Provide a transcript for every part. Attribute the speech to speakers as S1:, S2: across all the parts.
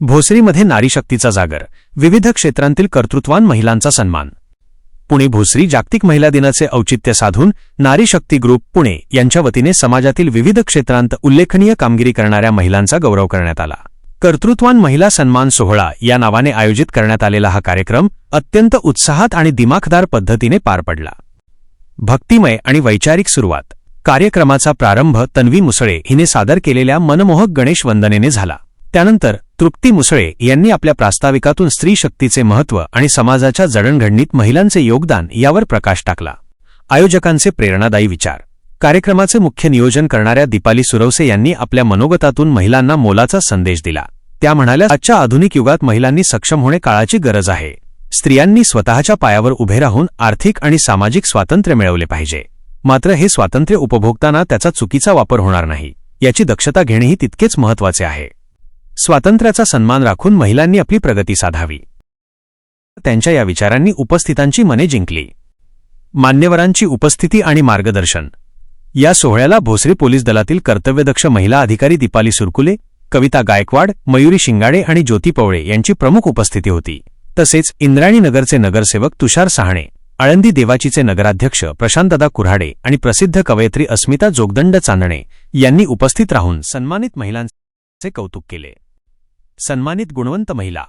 S1: भोसरीमध्ये नारीशक्तीचा जागर, विविध क्षेत्रांतील कर्तृत्वान महिलांचा सन्मान। पुणे भोसरी जागतिक महिला दिनाचे औचित्य साधून नारी शक्ती ग्रुप पुणे यांच्या वतीने समाजातील विविध क्षेत्रांत उल्लेखनीय कामगिरी करणाऱ्या महिलांचा गौरव करण्यात आला। कर्तृत्वान महिला सन्मान सोहळा या नावाने आयोजित करण्यात आलेला हा कार्यक्रम अत्यंत उत्साहात आणि दिमाखदार पद्धतीने पार पडला। भक्तिमय आणि वैचारिक सुरुवात। कार्यक्रमाचा प्रारंभ तन्वी मुसळे हिने सादर केलेल्या मनमोहक गणेश वंदनेने झाला। त्यानंतर तृप्ती मुसळे यांनी आपल्या प्रास्ताविकातून स्त्री शक्तीचे महत्त्व आणि समाजाच्या जडणघडणीत महिलांचे योगदान यावर प्रकाश टाकला। आयोजकांचे प्रेरणादायी विचार। कार्यक्रमाचे मुख्य नियोजन करणाऱ्या दीपाली सुरवसे यांनी आपल्या मनोगतातून महिलांना मोलाचा संदेश दिला। त्या म्हणाल्या, आजच्या आधुनिक युगात महिलांनी सक्षम होणे काळाची गरज आहे। स्त्रियांनी स्वतःच्या पायावर उभे राहून आर्थिक आणि सामाजिक स्वातंत्र्य मिळवले पाहिजे। मात्र हे स्वातंत्र्य उपभोगताना त्याचा चुकीचा वापर होणार नाही याची दक्षता घेणेही तितकेच महत्त्वाचे आहे। स्वातंत्र्याचा सन्मान राखून महिलांनी आपली प्रगती साधावी। त्यांच्या या विचारांनी उपस्थितांची मने जिंकली। मान्यवरांची उपस्थिती आणि मार्गदर्शन। या सोहळ्याला भोसरी पोलीस दलातील कर्तव्यदक्ष महिला अधिकारी दीपाली सुरकुले, कविता गायकवाड, मयुरी शिंगाडे आणि ज्योती पवळे यांची प्रमुख उपस्थिती होती। तसेच इंद्रायणी नगरचे नगरसेवक तुषार सहाणे, आळंदी देवाचीचे नगराध्यक्ष प्रशांतदादा कुऱ्हाडे आणि प्रसिद्ध कवयित्री अस्मिता जोगदंड चांदणे यांनी उपस्थित राहून सन्मानित महिलांचे कौतुक केले। सन्मानित गुणवंत महिला।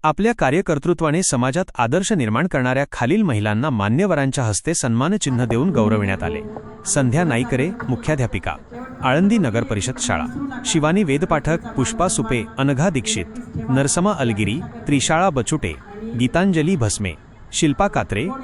S1: आपल्या कार्यकर्तृत्वाने समाजात आदर्श निर्माण करणाऱ्या खालील महिलांना मान्यवरांच्या हस्ते सन्मानचिन्ह देऊन गौरविण्यात आले। संध्या नाईकरे, मुख्याध्यापिका, आळंदी नगर परिषद शाळा, शिवानी वेदपाठक, पुष्पा सुपे, अनघा दीक्षित, नरसमा अलगिरी, त्रिशाळा बचुटे, गीतांजली भस्मे, शिल्पा कात्रे,